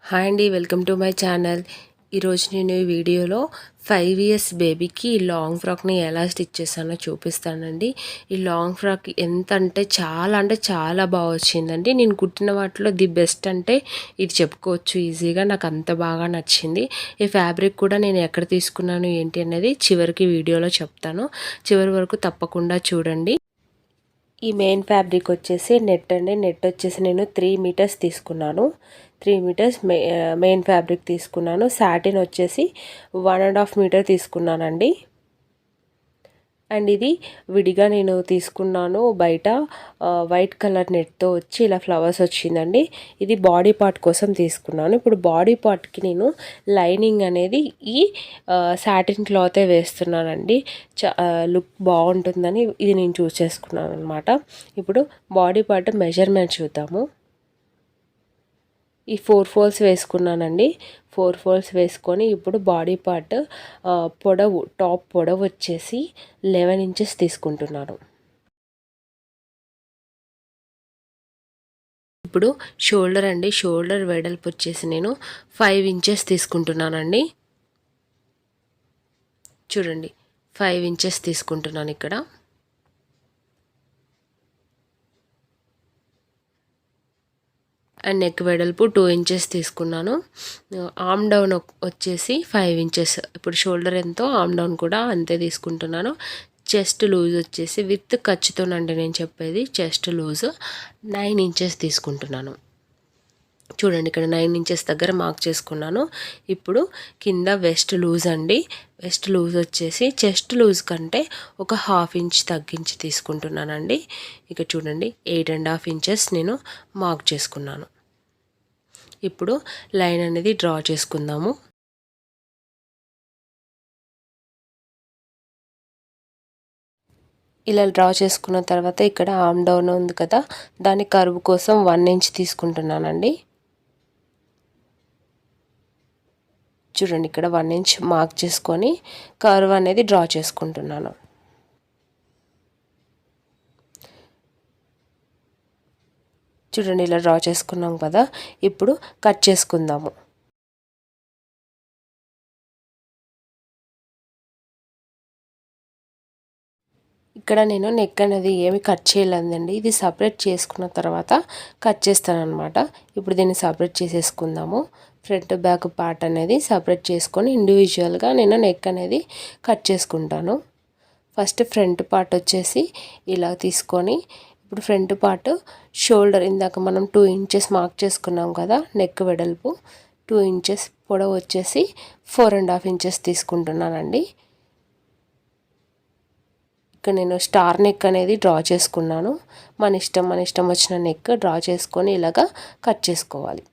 Hi అండి, welcome to my channel. ఈరోజు నేను ఈ వీడియోలో 5 ఇయర్స్ బేబీకి లాంగ్ ఫ్రాక్ని ఎలా స్టిచ్ చేశానో చూపిస్తానండి. ఈ లాంగ్ ఫ్రాక్ అంటే చాలా బాగా వచ్చిందండి. నేను కుట్టిన వాటిలో ది బెస్ట్ అంటే ఇది చెప్పుకోవచ్చు ఈజీగా. నాకు అంత బాగా నచ్చింది. ఈ ఫ్యాబ్రిక్ కూడా నేను ఎక్కడ తీసుకున్నాను ఏంటి అనేది చివరికి వీడియోలో చెప్తాను. చివరి వరకు తప్పకుండా చూడండి. ఈ మెయిన్ ఫ్యాబ్రిక్ వచ్చేసి నెట్ అండి. నెట్ వచ్చేసి నేను 3 మీటర్స్ తీసుకున్నాను. 3 మీటర్స్ మెయిన్ ఫ్యాబ్రిక్ తీసుకున్నాను. సాటిన్ వచ్చేసి 1.5 మీటర్ తీసుకున్నానండి. అండ్ ఇది విడిగా నేను తీసుకున్నాను బయట. వైట్ కలర్ నెట్తో వచ్చి ఇలా ఫ్లవర్స్ వచ్చిందండి. ఇది బాడీ పార్ట్ కోసం తీసుకున్నాను. ఇప్పుడు బాడీ పార్ట్కి నేను లైనింగ్ అనేది ఈ సాటిన్ క్లాతే వేస్తున్నానండి. లుక్ బాగుంటుందని ఇది నేను చూస్ చేసుకున్నాను అనమాట. ఇప్పుడు బాడీ పార్ట్ మెజర్మెంట్ చూద్దాము. ఈ 4 ఫోల్డ్స్ వేసుకున్నానండి. 4 ఫోల్డ్స్ వేసుకొని ఇప్పుడు బాడీ పార్ట్ టాప్ పొడవు వచ్చేసి 11 ఇంచెస్ తీసుకుంటున్నాను. ఇప్పుడు షోల్డర్ అండి. షోల్డర్ వెడల్పు వచ్చేసి నేను 5 ఇంచెస్ తీసుకుంటున్నానండి. చూడండి, 5 ఇంచెస్ తీసుకుంటున్నాను ఇక్కడ. అండ్ నెక్ వెడల్పు 2 ఇంచెస్ తీసుకున్నాను. ఆర్మ్ డౌన్ వచ్చేసి 5 ఇంచెస్. ఇప్పుడు షోల్డర్ ఎంతో ఆర్మ్ డౌన్ కూడా అంతే తీసుకుంటున్నాను. చెస్ట్ లూజ్ వచ్చేసి విత్ ఖర్చుతోనండి నేను చెప్పేది. చెస్ట్ లూజ్ 9 ఇంచెస్ తీసుకుంటున్నాను. చూడండి, ఇక్కడ 9 ఇంచెస్ దగ్గర మార్క్ చేసుకున్నాను. ఇప్పుడు కింద వెస్ట్ లూజ్ అండి. వెస్ట్ లూజ్ వచ్చేసి చెస్ట్ లూజ్ కంటే ఒక 1/2 ఇంచ్ తగ్గించి తీసుకుంటున్నానండి. ఇక చూడండి, 8.5 ఇంచెస్ నేను మార్క్ చేసుకున్నాను. ఇప్పుడు లైన్ అనేది డ్రా చేసుకుందాము. ఇలా డ్రా చేసుకున్న తర్వాత ఇక్కడ ఆర్మ్ డౌన్ ఉంది కదా, దాని కర్వ్ కోసం 1 ఇంచ్ తీసుకుంటున్నానండి. చూడండి, ఇక్కడ 1 ఇంచ్ మార్క్ చేసుకొని కర్వ్ అనేది డ్రా చేసుకుంటున్నాను. చూడండి, ఇలా డ్రా చేసుకున్నాం కదా. ఇప్పుడు కట్ చేసుకుందాము. ఇక్కడ నేను నెక్ అనేది ఏమి కట్ చేయలేదండి. ఇది సపరేట్ చేసుకున్న తర్వాత కట్ చేస్తాను అనమాట. ఇప్పుడు దీన్ని సపరేట్ చేసేసుకుందాము. ఫ్రంట్ బ్యాక్ పార్ట్ అనేది సపరేట్ చేసుకొని ఇండివిజువల్గా నేను నెక్ అనేది కట్ చేసుకుంటాను. ఫస్ట్ ఫ్రంట్ పార్ట్ వచ్చేసి ఇలా తీసుకొని ఇప్పుడు ఫ్రంట్ పార్ట్ షోల్డర్ ఇందాక మనం 2 ఇంచెస్ మార్క్ చేసుకున్నాం కదా. నెక్ వెడల్పు 2 ఇంచెస్, పొడవు వచ్చేసి 4.5 ఇంచెస్ తీసుకుంటున్నానండి. ఇక్కడ నేను స్టార్ నెక్ అనేది డ్రా చేసుకున్నాను. మన ఇష్టం వచ్చిన నెక్ డ్రా చేసుకొని ఇలాగా కట్ చేసుకోవాలి.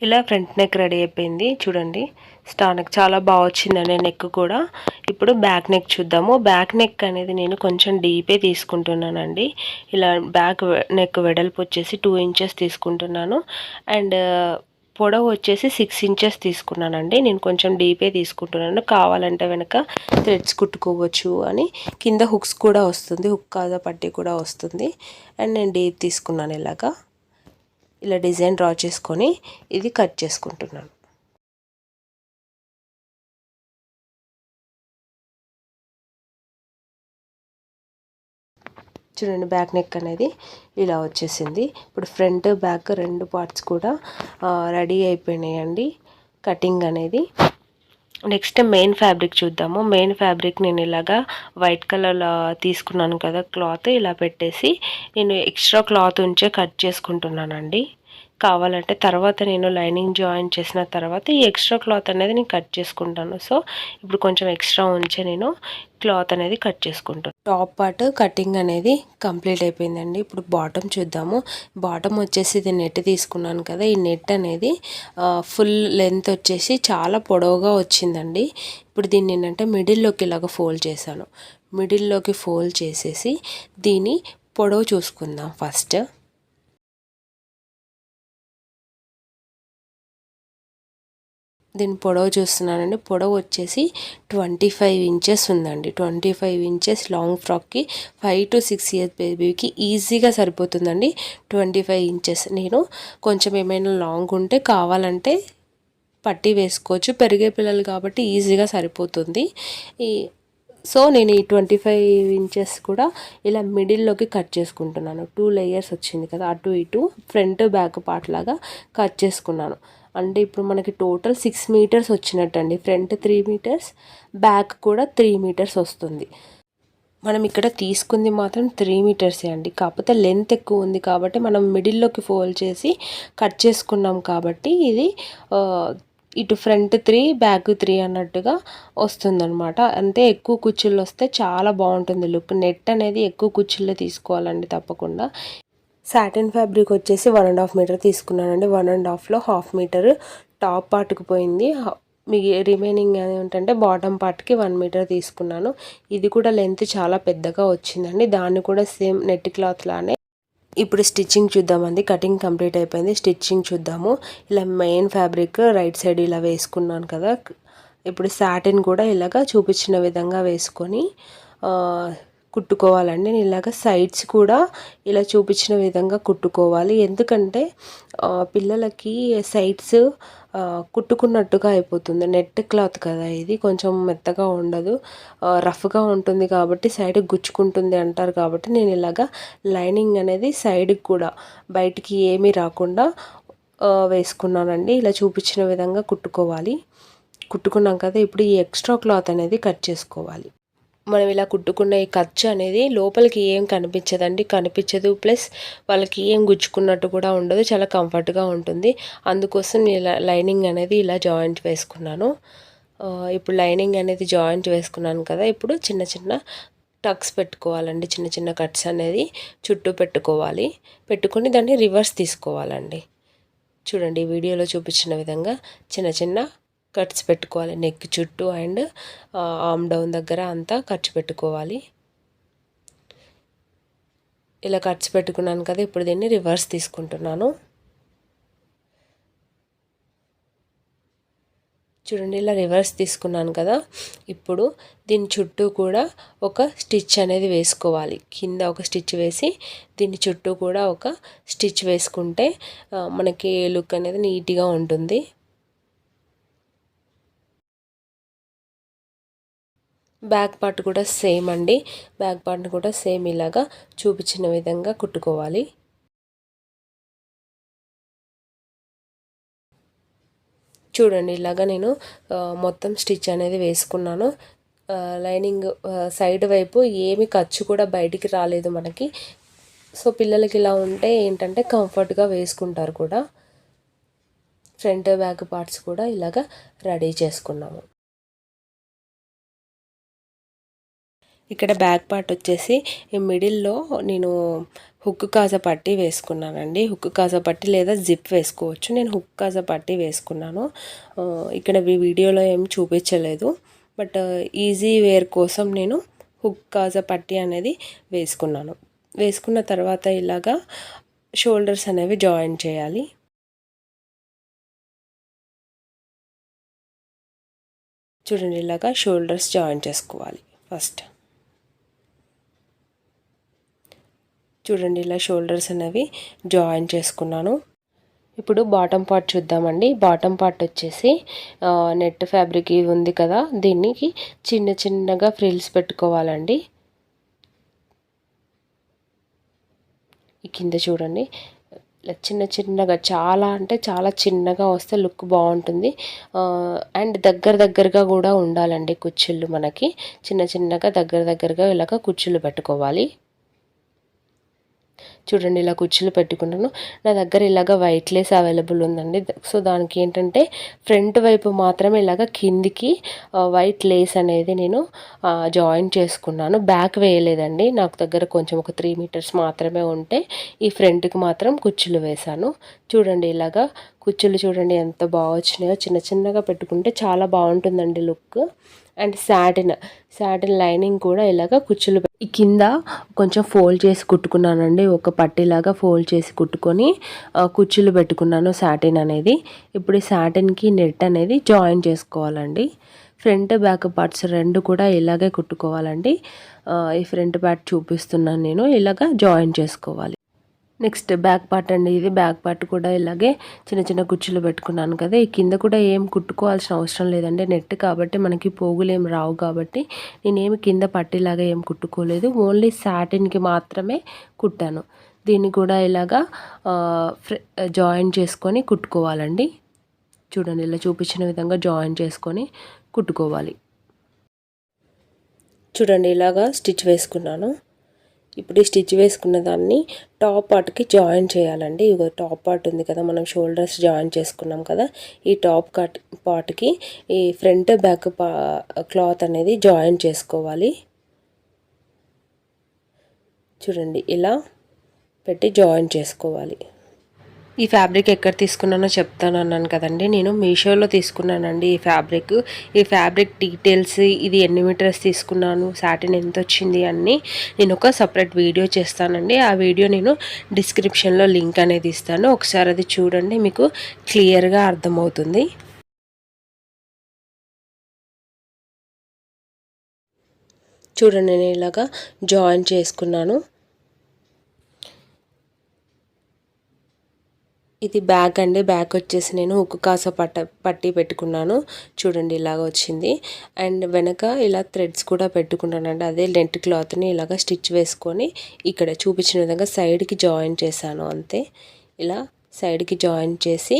ఇలా ఫ్రంట్ నెక్ రెడీ అయిపోయింది. చూడండి, స్టార్ నెక్ చాలా బాగా వచ్చిందండి నెక్ కూడా. ఇప్పుడు బ్యాక్ నెక్ చూద్దాము. బ్యాక్ నెక్ అనేది నేను కొంచెం డీపే తీసుకుంటున్నానండి. ఇలా బ్యాక్ నెక్ వెడల్పు వచ్చేసి 2 ఇంచెస్ తీసుకుంటున్నాను. అండ్ పొడవు వచ్చేసి 6 ఇంచెస్ తీసుకున్నానండి. నేను కొంచెం డీపే తీసుకుంటున్నాను. కావాలంటే వెనక థ్రెడ్స్ కుట్టుకోవచ్చు అని. కింద హుక్స్ కూడా వస్తుంది, హుక్ కాదా పట్టీ కూడా వస్తుంది. అండ్ నేను డీప్ తీసుకున్నాను. ఇలా డిజైన్ డ్రా చేసుకొని ఇది కట్ చేసుకుంటున్నాను. చూడండి, బ్యాక్ నెక్ అనేది ఇలా వచ్చేసింది. ఇప్పుడు ఫ్రంట్ బ్యాక్ 2 పార్ట్స్ కూడా రెడీ అయిపోయినాయండి కటింగ్ అనేది. నెక్స్ట్ మెయిన్ ఫ్యాబ్రిక్ చూద్దాము. మెయిన్ ఫ్యాబ్రిక్ నేను ఇలాగా వైట్ కలర్లో తీసుకున్నాను కదా క్లాత్, ఇలా పెట్టేసి నేను ఎక్స్ట్రా క్లాత్ ఉంచే కట్ చేసుకుంటున్నానండి. కావాలంటే తర్వాత నేను లైనింగ్ జాయిన్ చేసిన తర్వాత ఈ ఎక్స్ట్రా క్లాత్ అనేది నేను కట్ చేసుకుంటాను. సో ఇప్పుడు కొంచెం ఎక్స్ట్రా ఉంచి నేను క్లాత్ అనేది కట్ చేసుకుంటాను. టాప్ పార్ట్ కటింగ్ అనేది కంప్లీట్ అయిపోయిందండి. ఇప్పుడు బాటమ్ చూద్దాము. బాటమ్ వచ్చేసి ఇది నెట్ తీసుకున్నాను కదా. ఈ నెట్ అనేది ఫుల్ లెంత్ వచ్చేసి చాలా పొడవుగా వచ్చిందండి. ఇప్పుడు దీన్ని ఏంటంటే మిడిల్లోకి ఇలాగ ఫోల్డ్ చేశాను. మిడిల్లోకి ఫోల్డ్ చేసేసి దీని పొడవు చూసుకుందాం ఫస్ట్. దీని పొడవు చూస్తున్నానండి. పొడవు వచ్చేసి 25 ఇంచెస్ ఉందండి. 25 ఇంచెస్ లాంగ్ ఫ్రాక్కి 5 to 6 ఇయర్స్ బేబీకి ఈజీగా సరిపోతుందండి. 25 ఇంచెస్. నేను కొంచెం ఏమైనా లాంగ్ ఉంటే కావాలంటే పట్టి వేసుకోవచ్చు. పెరిగే పిల్లలు కాబట్టి ఈజీగా సరిపోతుంది. సో నేను ఈ 25 ఇంచెస్ కూడా ఇలా మిడిల్లోకి కట్ చేసుకుంటున్నాను. 2 లేయర్స్ వచ్చింది కదా, అటు ఇటు ఫ్రంట్ బ్యాక్ పార్ట్ లాగా కట్ చేసుకున్నాను. అంటే ఇప్పుడు మనకి టోటల్ 6 మీటర్స్ వచ్చినట్టండి. ఫ్రంట్ 3 మీటర్స్, బ్యాక్ కూడా 3 మీటర్స్ వస్తుంది. మనం ఇక్కడ తీసుకుంది మాత్రం 3 మీటర్సే అండి. కాకపోతే లెంత్ ఎక్కువ ఉంది కాబట్టి మనం మిడిల్లోకి ఫోల్డ్ చేసి కట్ చేసుకున్నాం కాబట్టి ఇది ఇటు ఫ్రంట్ 3 బ్యాక్ 3 అన్నట్టుగా వస్తుందన్నమాట. అంతే, ఎక్కువ కుచ్చుళ్ళు వస్తే చాలా బాగుంటుంది లుక్. నెట్ అనేది ఎక్కువ కుచ్చుళ్ళే తీసుకోవాలండి తప్పకుండా. సాటిన్ ఫ్యాబ్రిక్ వచ్చేసి 1.5 మీటర్ తీసుకున్నానండి. 1.5లో 1/2 మీటర్ టాప్ పార్ట్కి పోయింది. రిమైనింగ్ ఏంటంటే బాటమ్ పార్ట్కి 1 మీటర్ తీసుకున్నాను. ఇది కూడా లెంత్ చాలా పెద్దగా వచ్చిందండి. దాన్ని కూడా సేమ్ నెట్ క్లాత్ లానే ఇప్పుడు స్టిచ్చింగ్ చూద్దామండి. కటింగ్ కంప్లీట్ అయిపోయింది. స్టిచ్చింగ్ చూద్దాము. ఇలా మెయిన్ ఫ్యాబ్రిక్ రైట్ సైడ్ ఇలా వేసుకున్నాను కదా. ఇప్పుడు సాటిన్ కూడా ఇలాగా చూపించిన విధంగా వేసుకొని కుట్టుకోవాలండి. నేను ఇలాగ సైడ్స్ కూడా ఇలా చూపించిన విధంగా కుట్టుకోవాలి. ఎందుకంటే పిల్లలకి సైడ్స్ కుట్టుకున్నట్టుగా అయిపోతుంది. నెట్ క్లాత్ కదా, ఇది కొంచెం మెత్తగా ఉండదు, రఫ్గా ఉంటుంది కాబట్టి సైడ్ గుచ్చుకుంటుంది అంటారు. కాబట్టి నేను ఇలాగా లైనింగ్ అనేది సైడ్కి కూడా బయటికి ఏమీ రాకుండా వేసుకున్నానండి. ఇలా చూపించిన విధంగా కుట్టుకోవాలి. కుట్టుకున్నాం కదా, ఇప్పుడు ఈ ఎక్స్ట్రా క్లాత్ అనేది కట్ చేసుకోవాలి. మనం ఇలా కుట్టుకున్న ఈ ఖర్చు అనేది లోపలికి ఏం కనిపించదండి, కనిపించదు. ప్లస్ వాళ్ళకి ఏం గుచ్చుకున్నట్టు కూడా ఉండదు, చాలా కంఫర్ట్గా ఉంటుంది. అందుకోసం ఇలా లైనింగ్ అనేది ఇలా జాయింట్ వేసుకున్నాను. ఇప్పుడు లైనింగ్ అనేది జాయింట్ వేసుకున్నాను కదా, ఇప్పుడు చిన్న చిన్న టక్స్ పెట్టుకోవాలండి. చిన్న చిన్న కట్స్ అనేది చుట్టూ పెట్టుకోవాలి. పెట్టుకొని దాన్ని రివర్స్ తీసుకోవాలండి. చూడండి వీడియోలో చూపించిన విధంగా చిన్న చిన్న కట్స్ పెట్టుకోవాలి. నెక్ చుట్టూ అండ్ ఆర్మ్ డౌన్ దగ్గర అంతా కట్స్ పెట్టుకోవాలి. ఇలా కట్స్ పెట్టుకున్నాను కదా, ఇప్పుడు దీన్ని రివర్స్ తీసుకుంటున్నాను. చూడండి ఇలా రివర్స్ తీసుకున్నాను కదా. ఇప్పుడు దీని చుట్టూ కూడా ఒక స్టిచ్ అనేది వేసుకోవాలి. కింద ఒక స్టిచ్ వేసి దీని చుట్టూ కూడా ఒక స్టిచ్ వేసుకుంటే మనకి లుక్ అనేది నీట్గా ఉంటుంది. బ్యాక్ పార్ట్ కూడా సేమ్ అండి. బ్యాక్ పార్ట్ కూడా సేమ్ ఇలాగా చూపించిన విధంగా కుట్టుకోవాలి. చూడండి ఇలాగా నేను మొత్తం స్టిచ్ అనేది వేసుకున్నాను. లైనింగ్ సైడ్ వైపు ఏమి ఖర్చు కూడా బయటికి రాలేదు మనకి. సో పిల్లలకి ఇలా ఉంటే ఏంటంటే కంఫర్ట్గా వేసుకుంటారు కూడా. ఫ్రంట్ బ్యాక్ పార్ట్స్ కూడా ఇలాగా రెడీ చేసుకున్నాము. ఇక్కడ బ్యాక్ పార్ట్ వచ్చేసి మిడిల్లో నేను హుక్ కాజా పట్టి వేసుకున్నానండి. హుక్ కాజా పట్టి లేదా జిప్ వేసుకోవచ్చు. నేను హుక్ కాజా పట్టి వేసుకున్నాను. ఇక్కడ వీడియోలో ఏం చూపించలేదు, బట్ ఈజీ వేర్ కోసం నేను హుక్ కాజా పట్టి అనేది వేసుకున్నాను. వేసుకున్న తర్వాత ఇలాగా షోల్డర్స్ అనేవి జాయిన్ చేయాలి. చూడండి ఇలాగా షోల్డర్స్ జాయిన్ చేసుకోవాలి. ఫస్ట్ చూడండి ఇలా షోల్డర్స్ అనేవి జాయిన్ చేసుకున్నాను. ఇప్పుడు బాటమ్ పార్ట్ చూద్దామండి. బాటమ్ పార్ట్ వచ్చేసి నెట్ ఫ్యాబ్రిక్ ఇవి ఉంది కదా, దీనికి చిన్న చిన్నగా ఫ్రిల్స్ పెట్టుకోవాలండి. ఈ కింద చూడండి చిన్న చిన్నగా, చాలా అంటే చాలా చిన్నగా వస్తే లుక్ బాగుంటుంది. అండ్ దగ్గరగా కూడా ఉండాలండి కుచ్చుళ్ళు. మనకి చిన్న చిన్నగా దగ్గరగా ఇలాగ కుచ్చుళ్ళు పెట్టుకోవాలి. చూడండి ఇలా కుచ్చులు పెట్టుకున్నాను. నా దగ్గర ఇలాగ వైట్ లేస్ అవైలబుల్ ఉందండి. సో దానికి ఏంటంటే ఫ్రంట్ వైపు మాత్రమే ఇలాగ కిందికి వైట్ లేస్ అనేది నేను జాయిన్ చేసుకున్నాను. బ్యాక్ వేయలేదండి. నాకు దగ్గర కొంచెం ఒక 3 మీటర్స్ మాత్రమే ఉంటే ఈ ఫ్రంట్కి మాత్రం కుచ్చులు వేశాను. చూడండి ఇలాగా కుచ్చులు చూడండి ఎంత బాగా వచ్చినాయో. చిన్న చిన్నగా పెట్టుకుంటే చాలా బాగుంటుందండి లుక్. అండ్ సాటిన్ లైనింగ్ కూడా ఇలాగ కుచ్చులు ఈ కింద కొంచెం ఫోల్డ్ చేసి కుట్టుకున్నానండి, ఒక పట్టీలాగా ఫోల్డ్ చేసి కుట్టుకొని కుచ్చులు పెట్టుకున్నాను సాటిన్ అనేది. ఇప్పుడు ఈ సాటిన్కి నెట్ అనేది జాయిన్ చేసుకోవాలండి. ఫ్రంట్ బ్యాక్ పార్ట్స్ రెండు కూడా ఇలాగే కుట్టుకోవాలండి. ఈ ఫ్రంట్ పార్ట్ చూపిస్తున్నాను నేను, ఇలాగా జాయిన్ చేసుకోవాలి. నెక్స్ట్ బ్యాక్ పార్ట్ అండి, ఇది బ్యాక్ పార్ట్ కూడా ఇలాగే చిన్న చిన్న కుచ్చులు పెట్టుకున్నాను కదా. ఈ కింద కూడా ఏం కుట్టుకోవాల్సిన అవసరం లేదండి, నెట్ కాబట్టి మనకి పోగులు ఏం రావు కాబట్టి నేనేమి కింద పట్టిలాగా ఏం కుట్టుకోలేదు, ఓన్లీ సాటిన్కి మాత్రమే కుట్టాను. దీన్ని కూడా ఇలాగా జాయిన్ చేసుకొని కుట్టుకోవాలండి. చూడండి, ఇలా చూపించిన విధంగా జాయిన్ చేసుకొని కుట్టుకోవాలి. చూడండి, ఇలాగా స్టిచ్ వేసుకున్నాను. ఇప్పుడు ఈ స్టిచ్ వేసుకున్న దాన్ని టాప్ పార్ట్కి జాయిన్ చేయాలండి. ఇగో టాప్ పార్ట్ ఉంది కదా, మనం షోల్డర్స్ జాయిన్ చేసుకున్నాం కదా, ఈ టాప్ పార్ట్కి ఈ ఫ్రంట్ బ్యాక్ క్లాత్ అనేది జాయిన్ చేసుకోవాలి. చూడండి, ఇలా పెట్టి జాయిన్ చేసుకోవాలి. ఈ ఫ్యాబ్రిక్ ఎక్కడ తీసుకున్నానో చెప్తాను అన్నాను కదండి, నేను మీషోలో తీసుకున్నానండి ఈ ఫ్యాబ్రిక్ డీటెయిల్స్, ఇది ఎన్ని మీటర్స్ తీసుకున్నాను, సాటిన్ ఎంత వచ్చింది అన్నీ నేను ఒక సపరేట్ వీడియో చేస్తానండి. ఆ వీడియో నేను డిస్క్రిప్షన్లో లింక్ అనేది ఇస్తాను, ఒకసారి అది చూడండి, మీకు క్లియర్గా అర్థమవుతుంది. చూడండి, నేను ఇలాగా జాయిన్ చేసుకున్నాను. ఇది బ్యాక్ అండి, బ్యాక్ వచ్చేసి నేను ఉక్కు కాస పట్టి పెట్టుకున్నాను. చూడండి, ఇలాగ వచ్చింది. అండ్ వెనక ఇలా థ్రెడ్స్ కూడా పెట్టుకున్నానండి. అదే నెట్ క్లాత్ని ఇలాగ స్టిచ్ వేసుకొని ఇక్కడ చూపించిన విధంగా సైడ్కి జాయిన్ చేశాను అంతే. ఇలా సైడ్కి జాయిన్ చేసి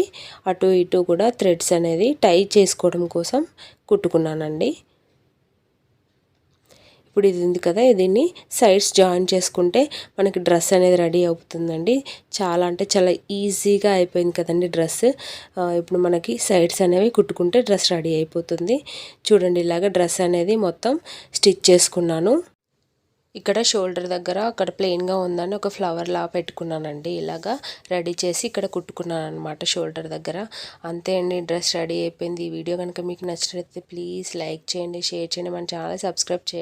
అటు ఇటు కూడా థ్రెడ్స్ అనేది టై చేసుకోవడం కోసం కుట్టుకున్నానండి. ఇప్పుడు ఇది ఉంది కదా, దీన్ని సైడ్స్ జాయిన్ చేసుకుంటే మనకి డ్రెస్ అనేది రెడీ అవుతుందండి. చాలా అంటే చాలా ఈజీగా అయిపోయింది కదండి డ్రెస్. ఇప్పుడు మనకి సైడ్స్ అనేవి కుట్టుకుంటే డ్రెస్ రెడీ అయిపోతుంది. చూడండి, ఇలాగ డ్రెస్ అనేది మొత్తం స్టిచ్ చేసుకున్నాను. ఇక్కడ షోల్డర్ దగ్గర అక్కడ ప్లెయిన్గా ఉందని ఒక ఫ్లవర్ లా పెట్టుకున్నానండి. ఇలాగా రెడీ చేసి ఇక్కడ కుట్టుకున్నాను అనమాట షోల్డర్ దగ్గర. అంతే అండి, డ్రెస్ రెడీ అయిపోయింది. ఈ వీడియో కనుక మీకు నచ్చినట్లయితే ప్లీజ్ లైక్ చేయండి, షేర్ చేయండి, మన ఛానల్ సబ్స్క్రైబ్ చేయండి.